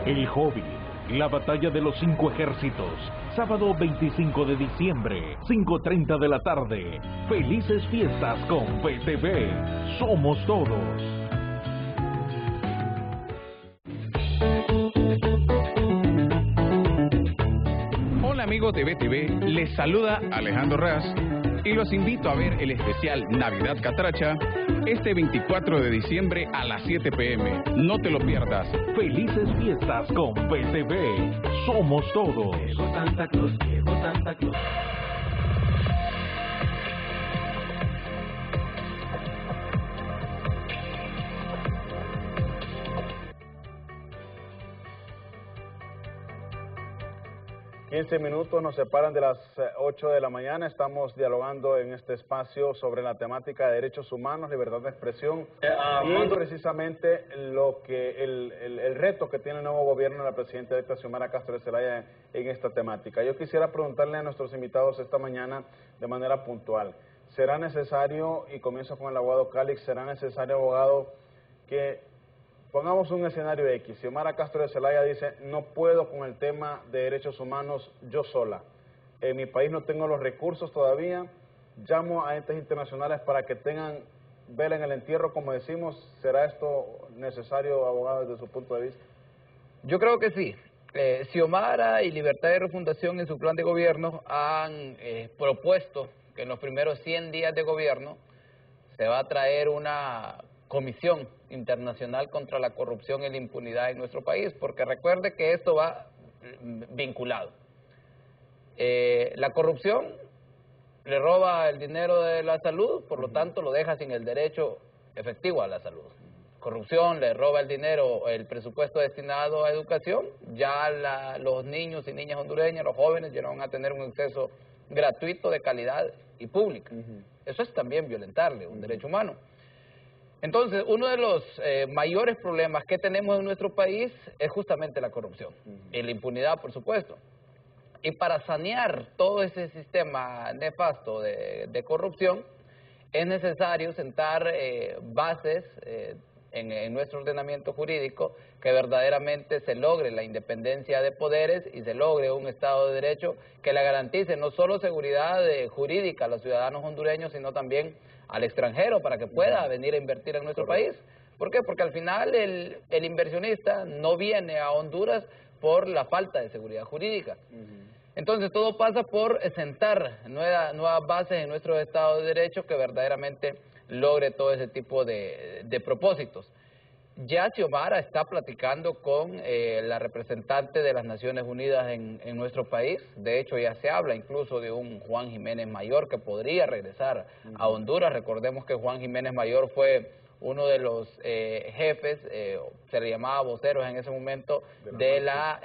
El Hobby, la batalla de los 5 ejércitos, sábado 25 de diciembre, 5:30 de la tarde. Felices fiestas con BTV. Somos todos. Hola amigos de BTV, les saluda Alejandro Raz y los invito a ver el especial Navidad Catracha este 24 de diciembre a las 7 p.m. No te lo pierdas. Felices fiestas con BTV. Somos todos. Llegó Santa Claus, llegó Santa Claus. Minutos nos separan de las 8 de la mañana. Estamos dialogando en este espacio sobre la temática de derechos humanos, libertad de expresión y precisamente lo que el reto que tiene el nuevo gobierno de la presidenta electa Xiomara Castro de Zelaya en esta temática. Yo quisiera preguntarle a nuestros invitados esta mañana de manera puntual. ¿Será necesario, y comienzo con el abogado Calix, será necesario, abogado, que pongamos un escenario X? Xiomara Castro de Zelaya dice, no puedo con el tema de derechos humanos yo sola. En mi país no tengo los recursos todavía. Llamo a entes internacionales para que tengan vela en el entierro, como decimos. ¿Será esto necesario, abogado, desde su punto de vista? Yo creo que sí. Xiomara y Libertad de Refundación en su plan de gobierno han propuesto que en los primeros 100 días de gobierno se va a traer una Comisión Internacional contra la Corrupción y la Impunidad en nuestro país, porque recuerde que esto va vinculado. La corrupción le roba el dinero de la salud, por lo tanto lo deja sin el derecho efectivo a la salud. Corrupción le roba el dinero, el presupuesto destinado a educación, ya los niños y niñas hondureñas, los jóvenes ya no van a tener un acceso gratuito de calidad y pública. Eso es también violentarle un derecho humano. Entonces, uno de los mayores problemas que tenemos en nuestro país es justamente la corrupción y la impunidad, por supuesto. Y para sanear todo ese sistema nefasto de corrupción, es necesario sentar bases en nuestro ordenamiento jurídico que verdaderamente se logre la independencia de poderes y se logre un Estado de Derecho que le garantice no solo seguridad jurídica a los ciudadanos hondureños, sino también al extranjero para que pueda venir a invertir en nuestro país. ¿Por qué? Porque al final el inversionista no viene a Honduras por la falta de seguridad jurídica. Entonces todo pasa por sentar nuevas bases en nuestro Estado de Derecho que verdaderamente logre todo ese tipo de propósitos. Ya Xiomara está platicando con la representante de las Naciones Unidas en nuestro país. De hecho, ya se habla incluso de un Juan Jiménez Mayor que podría regresar a Honduras. Recordemos que Juan Jiménez Mayor fue uno de los jefes, se le llamaba voceros en ese momento, de la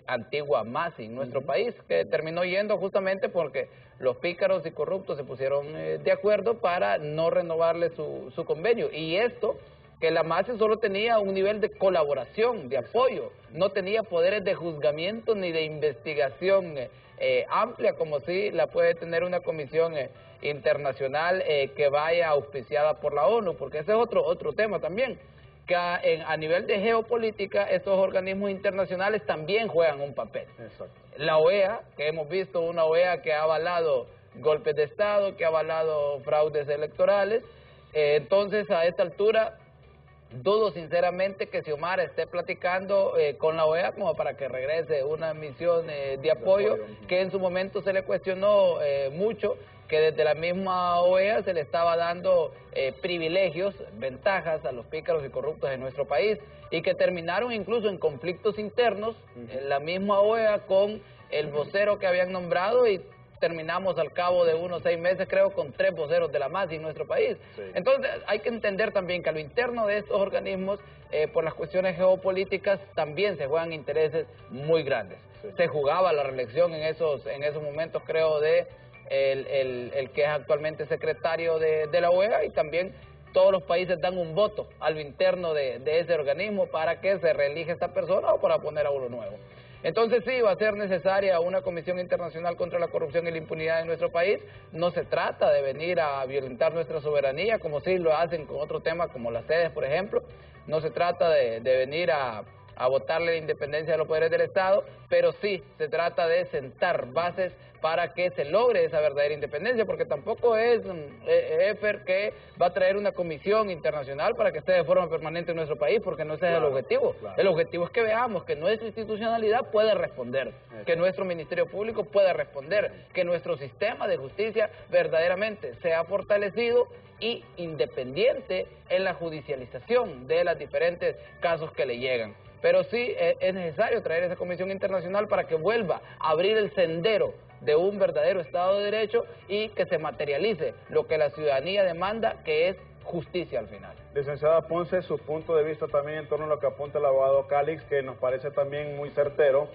antigua MASI en nuestro país, que terminó yendo justamente porque los pícaros y corruptos se pusieron de acuerdo para no renovarle su convenio. Y esto, que la MASI solo tenía un nivel de colaboración, de apoyo, no tenía poderes de juzgamiento ni de investigación amplia como sí la puede tener una comisión internacional que vaya auspiciada por la ONU, porque ese es otro tema también, que a nivel de geopolítica estos organismos internacionales también juegan un papel. Exacto. La OEA, que hemos visto una OEA que ha avalado golpes de Estado, que ha avalado fraudes electorales, entonces a esta altura dudo sinceramente que Xiomara esté platicando con la OEA como para que regrese una misión de apoyo que en su momento se le cuestionó mucho, que desde la misma OEA se le estaba dando privilegios, ventajas a los pícaros y corruptos de nuestro país y que terminaron incluso en conflictos internos en la misma OEA con el vocero que habían nombrado y terminamos al cabo de unos 6 meses, creo, con 3 voceros de la MASI en nuestro país. Sí. Entonces, hay que entender también que a lo interno de estos organismos, por las cuestiones geopolíticas, también se juegan intereses muy grandes. Sí. Se jugaba la reelección en esos momentos, creo, de el que es actualmente secretario de la OEA, y también todos los países dan un voto a lo interno de ese organismo para que se reelija esta persona o para poner a uno nuevo. Entonces sí, va a ser necesaria una Comisión Internacional contra la Corrupción y la Impunidad en nuestro país. No se trata de venir a violentar nuestra soberanía, como sí lo hacen con otro tema como las sedes, por ejemplo. No se trata de venir a a votarle la independencia de los poderes del Estado, pero sí se trata de sentar bases para que se logre esa verdadera independencia, porque tampoco es EFER que va a traer una comisión internacional para que esté de forma permanente en nuestro país, porque no ese es el objetivo. El objetivo es que veamos que nuestra institucionalidad puede responder, que nuestro Ministerio Público pueda responder, que nuestro sistema de justicia verdaderamente sea fortalecido y independiente en la judicialización de los diferentes casos que le llegan. Pero sí es necesario traer esa comisión internacional para que vuelva a abrir el sendero de un verdadero Estado de Derecho y que se materialice lo que la ciudadanía demanda, que es justicia al final. Licenciada Ponce, su punto de vista también en torno a lo que apunta el abogado Calix, que nos parece también muy certero.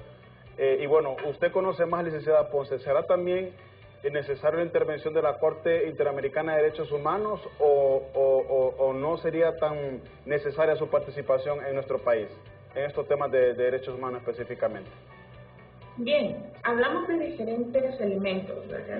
Y bueno, usted conoce más, licenciada Ponce, ¿será también necesaria la intervención de la Corte Interamericana de Derechos Humanos o no sería tan necesaria su participación en nuestro país, en estos temas de derechos humanos específicamente? Bien, hablamos de diferentes elementos, ¿verdad?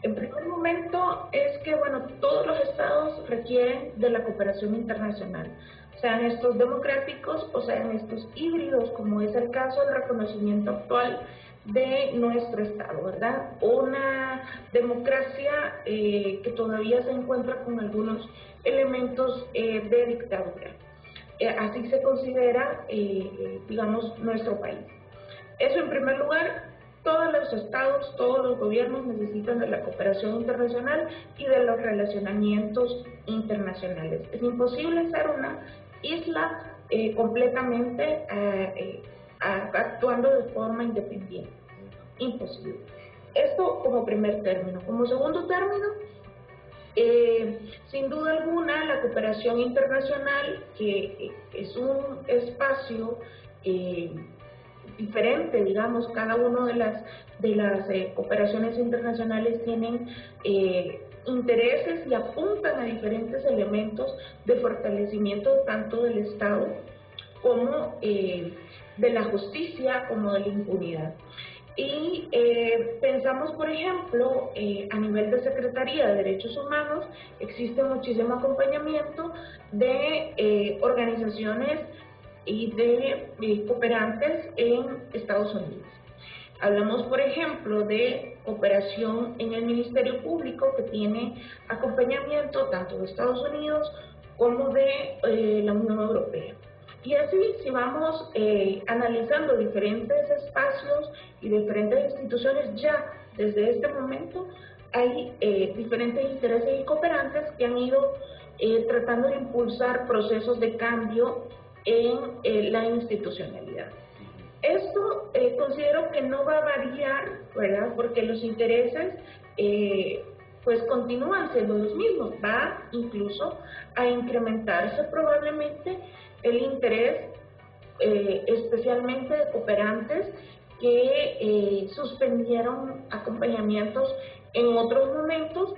En primer momento es que, bueno, todos los estados requieren de la cooperación internacional, sean estos democráticos o sean estos híbridos, como es el caso del reconocimiento actual de nuestro estado, ¿verdad? Una democracia que todavía se encuentra con algunos elementos de dictadura. Así se considera, digamos, nuestro país. Eso en primer lugar. Todos los estados, todos los gobiernos necesitan de la cooperación internacional y de los relacionamientos internacionales. Es imposible ser una isla completamente actuando de forma independiente. Imposible. Esto como primer término. Como segundo término, sin duda alguna, la cooperación internacional, que es un espacio diferente, digamos, cada una de las cooperaciones internacionales tienen intereses y apuntan a diferentes elementos de fortalecimiento tanto del Estado como de la justicia, como de la impunidad. Y pensamos, por ejemplo, a nivel de Secretaría de Derechos Humanos, existe muchísimo acompañamiento de organizaciones y de cooperantes en Estados Unidos. Hablamos, por ejemplo, de cooperación en el Ministerio Público, que tiene acompañamiento tanto de Estados Unidos como de la Unión Europea. Y así, si vamos analizando diferentes espacios y diferentes instituciones, ya desde este momento hay diferentes intereses y cooperantes que han ido tratando de impulsar procesos de cambio en la institucionalidad. Esto considero que no va a variar, ¿verdad? Porque los intereses pues continúan siendo los mismos. Va incluso a incrementarse probablemente el interés, especialmente de cooperantes que suspendieron acompañamientos en otros momentos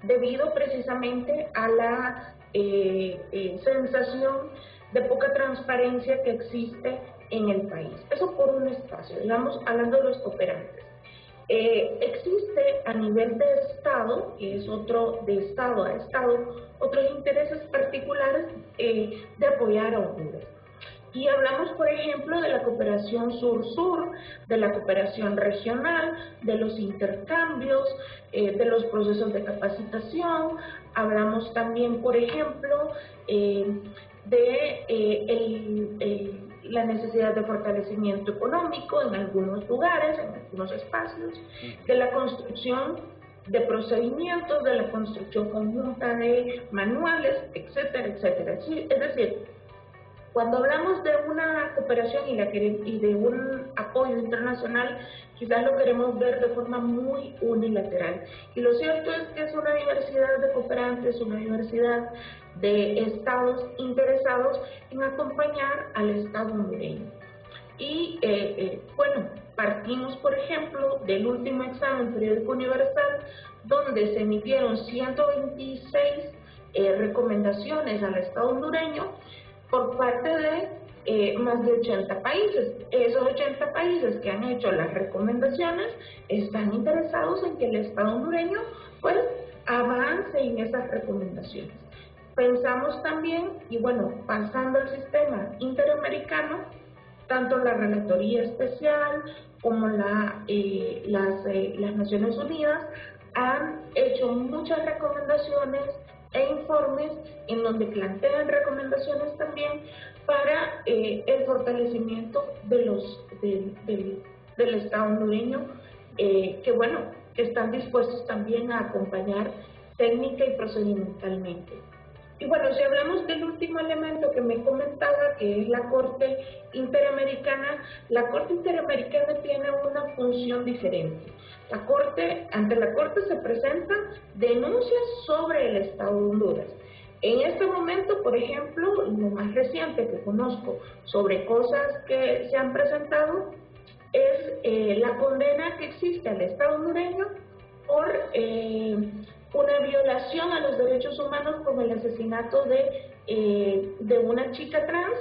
debido precisamente a la sensación de poca transparencia que existe en el país. Eso por un espacio, digamos, hablando de los cooperantes. Existe a nivel de Estado, que es otro de Estado a Estado, otros intereses particulares de apoyar a Honduras. Y hablamos, por ejemplo, de la cooperación sur-sur, de la cooperación regional, de los intercambios, de los procesos de capacitación. Hablamos también, por ejemplo, de la necesidad de fortalecimiento económico en algunos lugares, en algunos espacios, de la construcción de procedimientos, de la construcción conjunta de manuales, etcétera, etcétera. Es decir, cuando hablamos de una cooperación y de un apoyo internacional, quizás lo queremos ver de forma muy unilateral. Y lo cierto es que es una diversidad de cooperantes, una diversidad de estados interesados en acompañar al Estado hondureño. Y bueno, partimos, por ejemplo, del último examen periódico universal, donde se emitieron 126 recomendaciones al Estado hondureño por parte de más de 80 países. Esos 80 países que han hecho las recomendaciones están interesados en que el Estado hondureño pues avance en esas recomendaciones. Pensamos también, y bueno, pasando al sistema interamericano, tanto la Relatoría Especial como las Naciones Unidas han hecho muchas recomendaciones e informes en donde plantean recomendaciones también para el fortalecimiento del Estado hondureño, que bueno, están dispuestos también a acompañar técnica y procedimentalmente. Y bueno, si hablamos del último elemento que me comentaba, que es la Corte Interamericana, la Corte Interamericana tiene una función diferente. Ante la Corte se presentan denuncias sobre el Estado de Honduras. En este momento, por ejemplo, lo más reciente que conozco sobre cosas que se han presentado es la condena que existe al Estado hondureño por una violación a los derechos humanos como el asesinato de una chica trans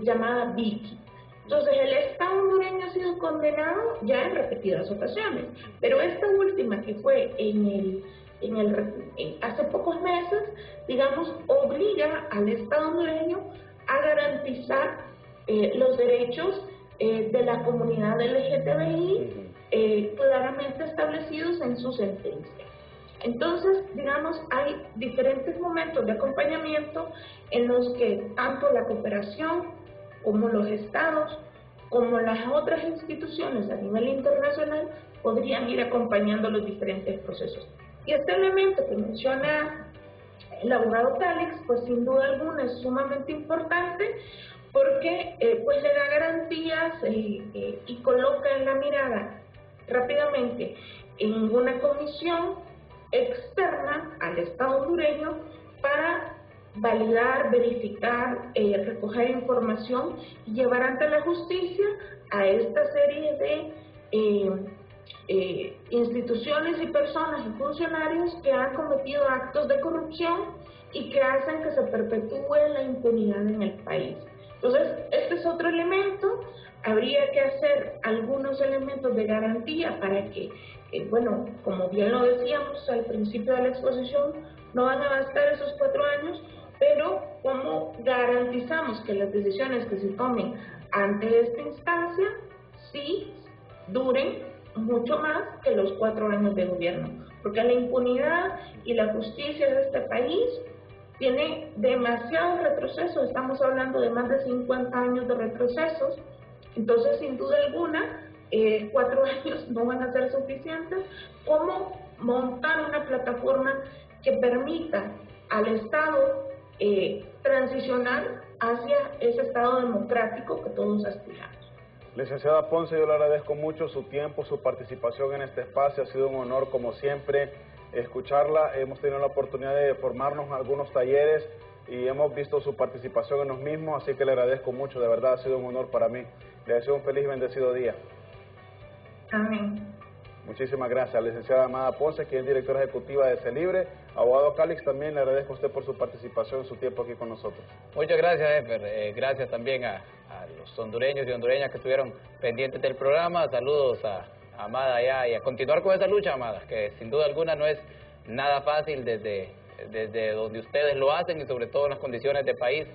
llamada Vicky. Entonces el Estado hondureño ha sido condenado ya en repetidas ocasiones, pero esta última que fue hace pocos meses, digamos, obliga al Estado hondureño a garantizar los derechos de la comunidad LGTBI claramente establecidos en su sentencia. Entonces, digamos, hay diferentes momentos de acompañamiento en los que tanto la cooperación como los estados, como las otras instituciones a nivel internacional podrían ir acompañando los diferentes procesos. Y este elemento que menciona el abogado Calix, pues sin duda alguna es sumamente importante porque pues le da garantías y coloca en la mirada rápidamente en una comisión externa al Estado hondureño para validar, verificar, recoger información y llevar ante la justicia a esta serie de instituciones y personas y funcionarios que han cometido actos de corrupción y que hacen que se perpetúe la impunidad en el país. Entonces, este es otro elemento. Habría que hacer algunos elementos de garantía para que, bueno, como bien lo decíamos al principio de la exposición, no van a bastar esos 4 años, pero ¿cómo garantizamos que las decisiones que se tomen ante esta instancia sí duren mucho más que los 4 años de gobierno? Porque la impunidad y la justicia de este país tiene demasiados retrocesos, estamos hablando de más de 50 años de retrocesos. Entonces, sin duda alguna, 4 años no van a ser suficientes. ¿Cómo montar una plataforma que permita al Estado transicionar hacia ese Estado democrático que todos aspiramos? Licenciada Ponce, yo le agradezco mucho su tiempo, su participación en este espacio. Ha sido un honor, como siempre, escucharla. Hemos tenido la oportunidad de formarnos en algunos talleres y hemos visto su participación en los mismos, así que le agradezco mucho, de verdad ha sido un honor para mí. Le deseo un feliz y bendecido día. Amén. Muchísimas gracias, licenciada Amada Ponce, quien es directora ejecutiva de CELIBRE. Abogado Calix, también le agradezco a usted por su participación, su tiempo aquí con nosotros. Muchas gracias, Efer. Gracias también a los hondureños y hondureñas que estuvieron pendientes del programa. Saludos a Amada allá y a continuar con esa lucha, Amada, que sin duda alguna no es nada fácil desde donde ustedes lo hacen y sobre todo en las condiciones de país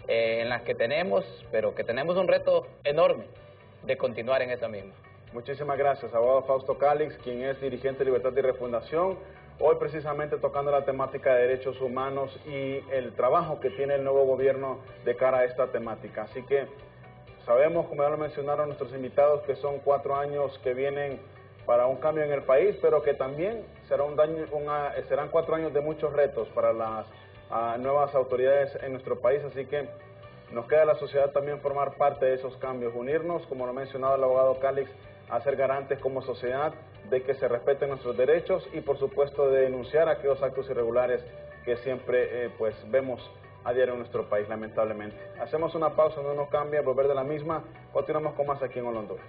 en las que tenemos, pero que tenemos un reto enorme de continuar en esa misma. Muchísimas gracias, abogado Fausto Calix, quien es dirigente de Libertad y Refundación. Hoy precisamente tocando la temática de derechos humanos y el trabajo que tiene el nuevo gobierno de cara a esta temática. Así que sabemos, como ya lo mencionaron nuestros invitados, que son 4 años que vienen para un cambio en el país, pero que también serán 4 años de muchos retos para las nuevas autoridades en nuestro país, así que nos queda a la sociedad también formar parte de esos cambios, unirnos, como lo ha mencionado el abogado Calix, a ser garantes como sociedad de que se respeten nuestros derechos y por supuesto de denunciar aquellos actos irregulares que siempre pues vemos a diario en nuestro país, lamentablemente. Hacemos una pausa, no nos cambia, volver de la misma, continuamos con más aquí en Honduras.